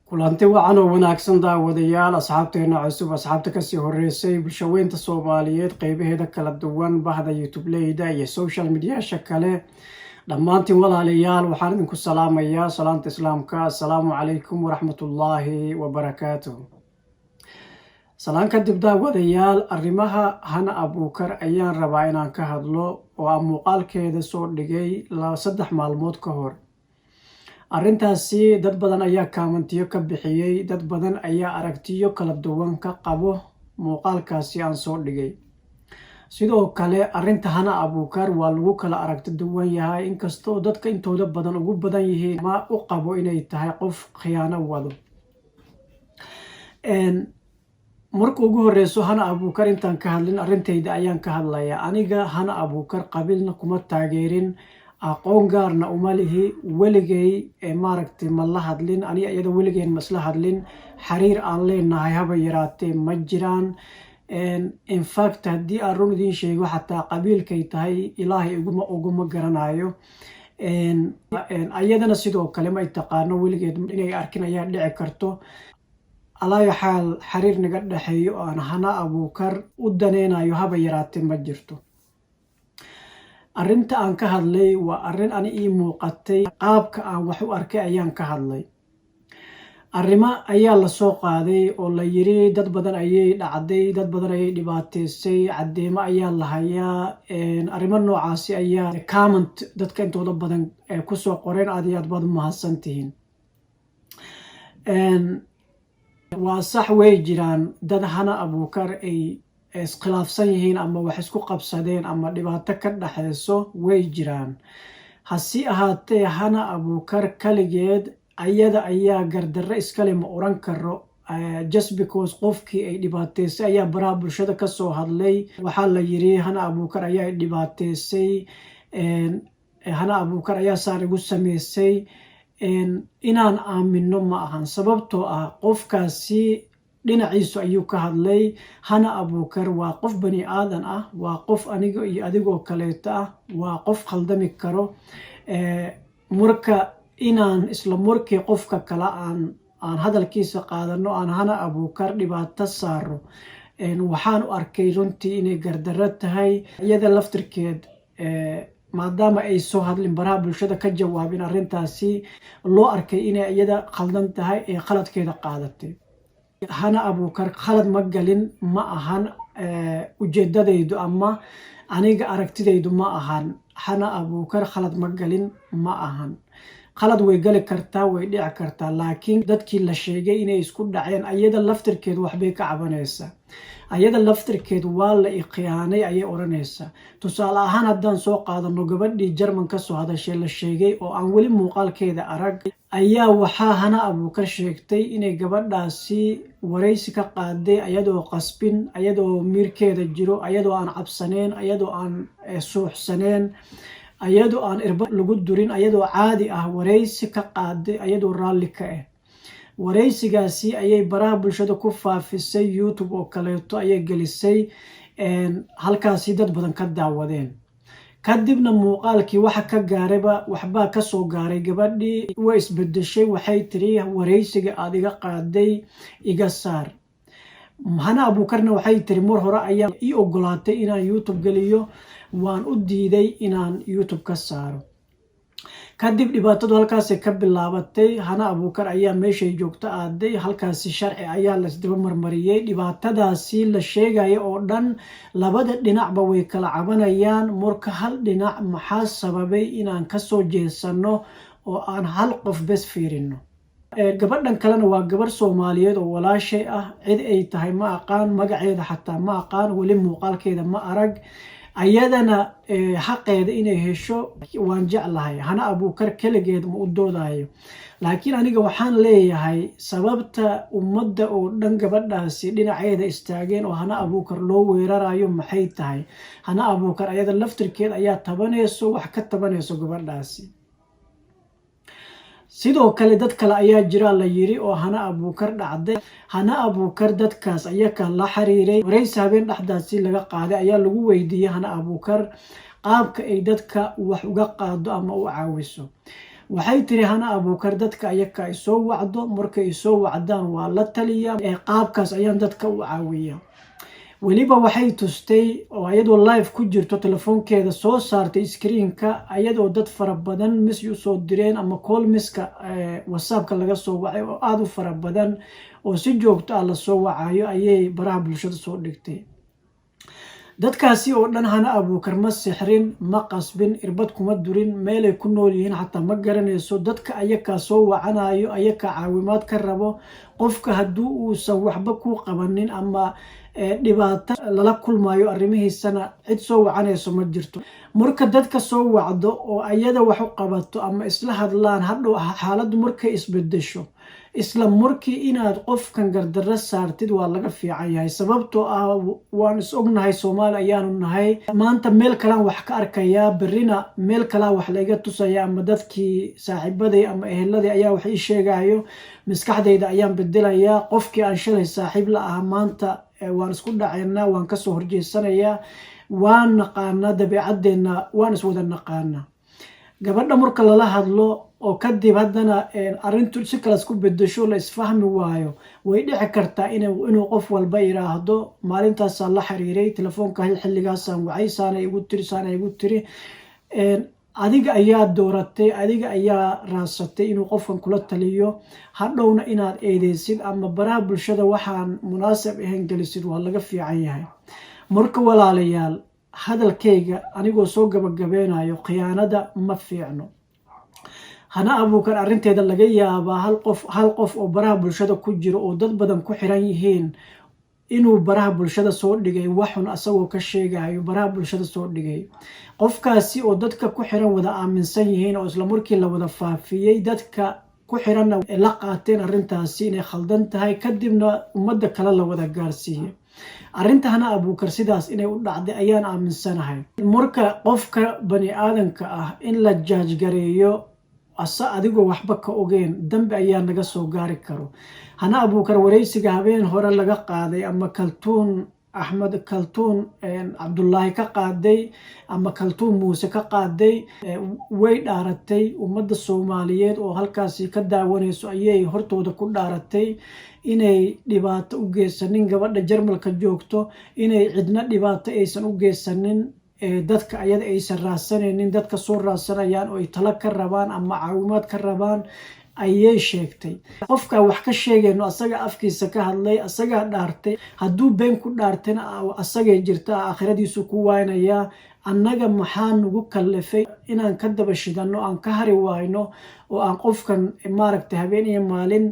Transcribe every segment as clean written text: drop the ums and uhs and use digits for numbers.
kulanti wacan oo wanaagsan daawadayaal asxaabteena cusub asxaabta kasii horeysay bulshaweynta Soomaaliyeed qaybaheeda kala duwan bahda YouTube-leyda iyo social media-sha kale dhammaantiin walaalayaal waxaan idinku salaamayaa salaanta islaamka assalaamu calaykum waraxmatullaahi wabarakaatuh. salaan kadib daawadayaal arrimaha Hana Abuukar ayaan rabaa inaan ka hadlo oo aan muuqaalkeeda soo dhigay 3 maalmood ka hor. arrintaasi dad badan ayaa kaamantiyo ka bixiyay, dad badan ayaa aragtiyo kala duwan ka qabo muuqaalkaasi aan soo dhigay. sidoo kale arrinta Hana Abuukar waa lagu kala aragti duwan yahay, inkastoo dadka intooda badan ugu badan yihiin ma u qabo inay tahay qof khiyaano wado. marka ugu horeyso Hana Abuukar intaan ka hadlin arrintayda ayaan ka hadlayaa. aniga Hana Abuukar qabiilna kuma taageerin, aqoon gaarna uma lihi, weligay maaragtay ma la hadlin, aniga iyada weligeen ma isla hadlin, xiriir aan leenahay haba yaraatee ma jiraan. in fact haddii aan run idiin sheego xataa qabiilkay tahay ilaahay uguma garanayo. ayadana sidoo kale ma taqaano, weligeed inay arkin ayaa dhici karto. alaa xaal xiriir naga dhexeeyo aan Hana Abuukar u daneynayo haba yaraatee ma jirto. arrinta aan ka hadlay waa arrin ani ii muuqatay, qaabka aan wax u arkay ayaan ka hadlay. arrimo ayaa la soo qaaday oo la yiri dad badan ayay dhacday, dad badan ayay dhibaateysay, caddeemo ayaa la hayaa. arrimo noocaasi ayaa comment dadka intooda badan kusoo qoreen. aad iyo aad baad mahadsantihiin. waa sax way jiraan dad Hana Abuukar ay iskhilaafsan yihiin ama wax isku qabsadeen ama dhibaato ka dhaxayso, way jiraan. hasi ahaatee Hana Abuukar kaligeed ayada ayaa gardarre iskale ma oran karo. just because qofkii ay dhibaateysay ayaa baraha bulshada ka soo hadlay, waxaa la yiri Hana Abuukar ayaa dhibaateysay, Hana Abuukar ayaa saan igu sameysay. inaan aamino ma ahan, sababtoo ah qofkaasi dhinaciisu ayuu ka hadlay. Hana Abuukar waa qof bani aadan ah, waa qof aniga iyo adigoo kaleeto ah, waa qof khaldami karo. marka inaan isla markii qofka kale aan hadalkiisa qaadano aan Hana Abuukar dhibaato saaro, waxaan u arkay runtii inay gardarro tahay. iyada laftirkeed maadaama ay soo hadlin baraha bulshada ka jawaabin arrintaasi, loo arkay inay iyada khaldan tahay ee khaladkeeda qaadatay. Hana Abuukar khalad ma galin, ma ahan ujeedadaydu ama aniga aragtidaydu ma ahan. Hana Abuukar khalad ma galin, ma ahan. khalad way gali kartaa, way dhici kartaa, laakiin dadkii la sheegay inay isku dhaceen ayada laftirkeed waxbay ka cabanaysaa. ayada laftirkeed waa la ikhyaanay ayay oranaysaa. tusaale ahaan haddaan soo qaadano gabadhii Jarman ka soo hadashay la sheegay oo aan weli muuqaalkeeda arag, ayaa waxaa Hana Abuukar sheegtay inay gabadhaasi wareysi ka qaaday ayadoo qasbin, ayadoo miirkeeda jiro, ayadoo aan cabsaneen, ayadoo aan suuxsaneen, ayadoo aan irba lagu durin, ayadoo caadi ah wareysi ka qaaday, ayadoo raalli ka ah. wareysigaasi ayay baraha bulshada ku faafisay, YouTube oo kaleeto ayay gelisay, halkaasi dad badan ka daawadeen. kadibna muuqaalkii waxa ka gaarayba waxbaa ka soo gaaray. gabadhii way isbedeshay, waxay tiri wareysiga aad iga qaaday iga saar. Hana Abuukarna waxay tiri mar hore ayaa ii ogolaatay inaan YouTube geliyo, waan u diiday inaan YouTube ka saaro. kadib dhibaatadu halkaasay ka bilaabatay. Hana Abuukar ayaa meeshay joogto aaday, halkaasi sharci ayaa la isdaba marmariyay. dhibaatadaasi la sheegaya oo dhan labada dhinacba way kala cabanayaan. marka hal dhinac maxaa sababay inaan kasoo jeesano oo aan hal qof bes fiirino? gabadhan kalena waa gabar Soomaaliyeed oo walaashay ah, cid ay tahay ma aqaan, magaceeda xataa ma aqaan, weli muuqaalkeeda ma arag. ayadana xaqeeda inay hesho waan jeclahay. Hana Abuukar kaligeed ma u doodayo, laakiin aniga waxaan leeyahay sababta ummadda oo dhan gabadhaasi dhinaceeda istaageen oo Hana Abuukar loo weerarayo maxay tahay? Hana Abuukar ayada laftirkeed ayaa tabanayso, wax ka tabanayso gabadhaasi. sidoo kale dad kale ayaa jira la yiri oo Hana Abuukar dhacday. Hana Abuukar dadkaas ayaa la xiriiray, wareysi habeen dhexdaasi laga qaaday ayaa lagu weydiiyay Hana Abuukar qaabka ay dadka wax uga qaado ama u caawiso. waxay tiri hana abuukar dadka ayaka ay soo wacdo, markay soo wacdaan waa la taliyaa, qaabkaas ayaan dadka u caawiyaa. weliba waxay tustay oo ayadoo live ku jirto telefoonkeeda soo saartay screenka ayadoo dad fara badan message usoo direen ama call miska whatsappka laga soo wacay oo aad u fara badan oo si joogto ah la soo wacayo ayay baraha bulshada soo dhigtay. dadkaasi oo dhan hana abuukar ma sixrin, ma qasbin, irbad kuma durin, meelay ku nool yihiin xataa ma garanayso. dadka ayakaa soo wacanayo, ayakaa caawimaad ka rabo. qofka hadduu uusan waxba ku qabanin ama dhibaato lala kulmayo arrimihiisana cid soo wacanayso ma jirto. marka dadka soo wacdo oo ayada wax u qabato ama isla hadlaan, hadhow xaaladdu markay isbedesho isla markii inaad qofkan gardarro saartid waa laga fiican yahay. sababtoo ah waan is ognahay, Soomaali ayaanu nahay. maanta meel kalaan wax ka arkayaa, berrina meel kalaa wax layga tusaya, ama dadkii saaxiibaday ama eheladii ayaa wax ii sheegayo, maskaxdayda ayaan bedelayaa. qofkii aan shalay saaxiib la ahaa maanta waan isku dhacaynaa, waan kasoo horjeesanayaa, waan naqaanaa dabeecadeenna, waan iswada naqaanaa. gabadha marka lala hadlo oo kadib haddana arrintu si kale isku bedesho, la isfahmi waayo, way dhici kartaa inuu qof walba yiraahdo maalintaasaan la xiriiray, telefoonka xilligaasaan wacay, saana igu tiri. adiga ayaa dooratay, adiga ayaa raasatay inuu qofkan kula taliyo. hadhowna inaad eedeysid ama baraha bulshada waxaan munaasab ahayn gelisid waa laga fiican yahay. marka walaalayaal, hadalkayga anigoo soo gabagabeynayo, khiyaanada ma fiicno. hana abuukar arrinteeda laga yaabaa hal qof oo baraha bulshada ku jiro oo dad badan ku xiran yihiin inuu baraha bulshada soo dhigay waxun asagoo ka sheegayo baraha bulshada soo dhigay. qofkaasi oo dadka ku xiran wada aaminsan yihiin oo isla markii la wada faafiyey, dadka ku xiranna la qaateen arrintaasi inay khaldan tahay, kadibna ummadda kale la wada gaarsiiyey. arrinta hana abuukar sidaas inay u dhacday ayaan aaminsanahay. marka qofka bani aadanka ah in la jaajgareeyo adigoo waxba ka ogeyn, dambi ayaa naga soo gaari karo. hana abuukar wareysiga habeen hore laga qaaday ama kaltuun cabdullaahi ka qaaday ama kaltuun muuse ka qaaday, way dhaaratay. ummadda Soomaaliyeed oo halkaasi ka daawanayso ayay hortooda ku dhaaratay inay dhibaato u geysanin gabadha Jarmalka joogto, inay cidna dhibaato aysan u geysanin, dadka ayada aysan raadsanaynin, dadka soo raadsanayaan oo ay talo ka rabaan ama caawimaad ka rabaan ayay sheegtay. qofka wax ka sheegayno asaga afkiisa ka hadlay, asagaa dhaartay. hadduu been ku dhaartayna asagay jirta, aakhiradiisu ku waaynayaa. annaga maxaa nagu kallifay inaan ka daba shidanno, aan ka hari wayno oo aan qofkan maaragtay habeen iyo maalin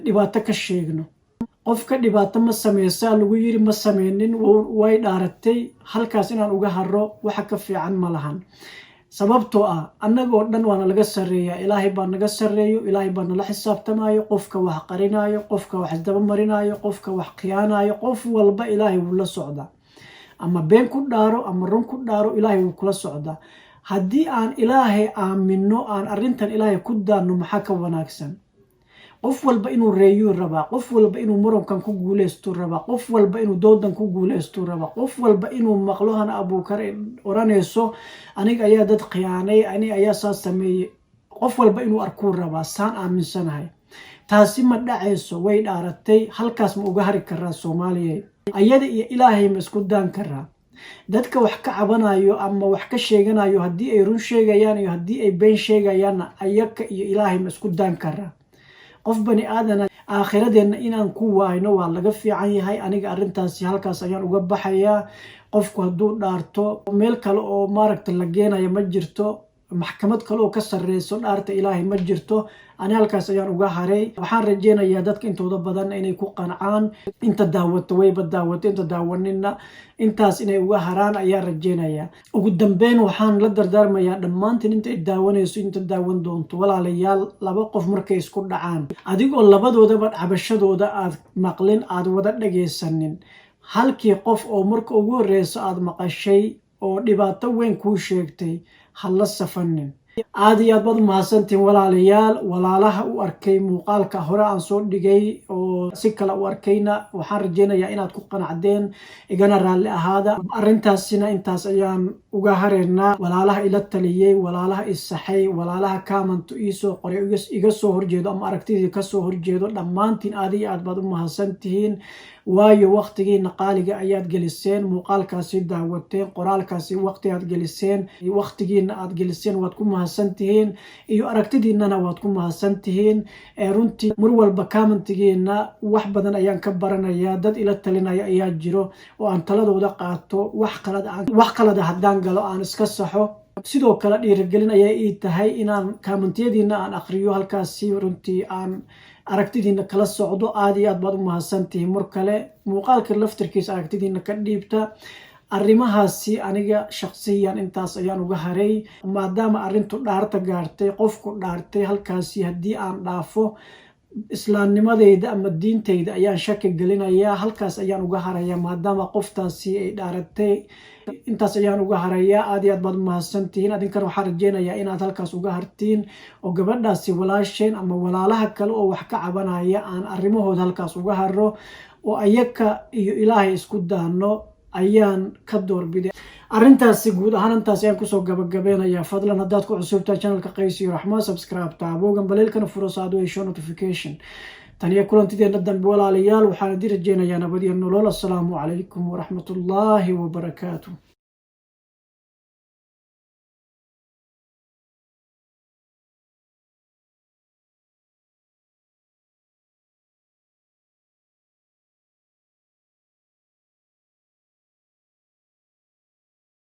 dhibaato ka sheegno? qofka dhibaato ma sameysaa lagu yiri, ma sameynin, way dhaaratay. halkaas inaan uga haro waxa ka fiican ma lahan. sababtoo ah annagoo dhan waana laga sarreeyaa, ilaahay baa naga sarreeyo, ilaahay baa nala xisaabtamayo. qofka wax qarinayo, qofka wax isdaba marinayo, qofka wax khiyaanayo, qof walba ilaahay wuu la socdaa. ama been ku dhaaro ama run ku dhaaro, ilaahay wuu kula socdaa. haddii aan ilaahay aamino, aan arrintan ilaahay ku daanno, maxaa ka wanaagsan? qof walba inuu reeyuu rabaa, qof walba inuu murankan ku guuleystuu rabaa, qof walba inuu doodan ku guuleystuu rabaa, qof walba inuu maqlo hana abuukar oranayso aniga ayaa dad khiyaanay, aniga ayaa saas sameeyey. qof walba inuu arkuu rabaa, saan aaminsanahay. taasi ma dhacayso, way dhaaratay. halkaas ma uga hari karaa Soomaaliyeed? ayada iyo ilaahay ma isku daan karaa? dadka wax ka cabanayo ama wax ka sheeganayo, haddii ay run sheegayaan iyo haddii ay been sheegayaanna, ayaka iyo ilaahay ma isku daan karaa? qof bani aadana aakhiradeenna inaan ku waayno waa laga fiican yahay. aniga arrintaasi halkaas ayaan uga baxayaa. qofku hadduu dhaarto, meel kale oo maaragta la geenaya ma jirto, maxkamad kale oo ka sarreyso dhaarta ilaahay ma jirto. ani halkaas ayaan uga haray. waxaan rajeynayaa dadka intooda badan inay ku qancaan. inta daawato wayba daawato, inta daawanina intaas inay uga haraan ayaan rajeynayaa. ugu dambeyn waxaan la dardaarmayaa dhammaantiin inta daawanayso, inta daawan doonto, walaalayaal, laba qof markay isku dhacaan, adigoo labadoodaba cabashadooda aad maqlin, aad wada dhageysanin, halkii qof oo marka ugu horeyso aad maqashay oo dhibaato weyn kuu sheegtay, ha la safanin. aad iyo aad baad umahadsantiin walaalayaal. walaalaha u arkay muuqaalka hore aan soo dhigay oo si kale u arkayna waxaan rajeynayaa inaad ku qanacdeen, igana raalli ahaada. arrintaasina intaas ayaan uga hareynaa. walaalaha ila taliyey, walaalaha isaxay, walaalaha comment iisoo qoray iga soo horjeedo ama aragtidii kasoo horjeedo, dhammaantiin aad iyo aad baad umahadsantihiin. waayo waqtigiina qaaliga ayaad geliseen, muuqaalkaasi daawateen, qoraalkaasi waqti aad geliseen, waqtigiina aad geliseen waad ku mahadsantihiin, iyo aragtidiinana waad ku mahadsantihiin. runtii mar walba commentigiina wax badan ayaan ka baranayaa. dad ila talinaya ayaa jiro oo aan taladooda qaato, wax qalada haddaan galo aan iska saxo. sidoo kale dhiirigelin ayay ii tahay inaan commentiyadiina aan aqriyo, halkaasi runtii aan aragtidiina kala socdo. aad iyo aad baad u mahadsantihiin. mar kale muuqaalka laftirkiisa aragtidiina ka dhiibta. arrimahaasi aniga shaqsiyan intaas ayaan uga haray, maadaama arrintu dhaarta gaartay, qofku dhaartay. halkaasi haddii aan dhaafo islaamnimadeyda ama diinteyda ayaan shaki gelinayaa. halkaas ayaan uga harayaa maadaama qoftaasi ay dhaaratay. intaas ayaan uga harayaa. aad iyo aad baad umahadsantihiin. adinkana waxaan rajeynayaa inaad halkaas uga hartiin oo gabadhaasi walaasheen ama walaalaha kale oo wax ka cabanaya aan arrimahooda halkaas uga haro oo ayaka iyo ilaahay isku daano ayaan ka doorbiday. arrintaasi guud ahaan intaas ayaan kusoo gabagabeynayaa. fadlan haddaad ku cusubtahay channelka Qays iyo Raxmaan, subscribe taaboogan baleelkana furo saad u hesho notification. tan iyo kulantideena dambe walaalayaal, waxaan idin rajeynayaa nabad iyo nolol. assalaamu calaykum waraxmatullaahi wabarakaatuh.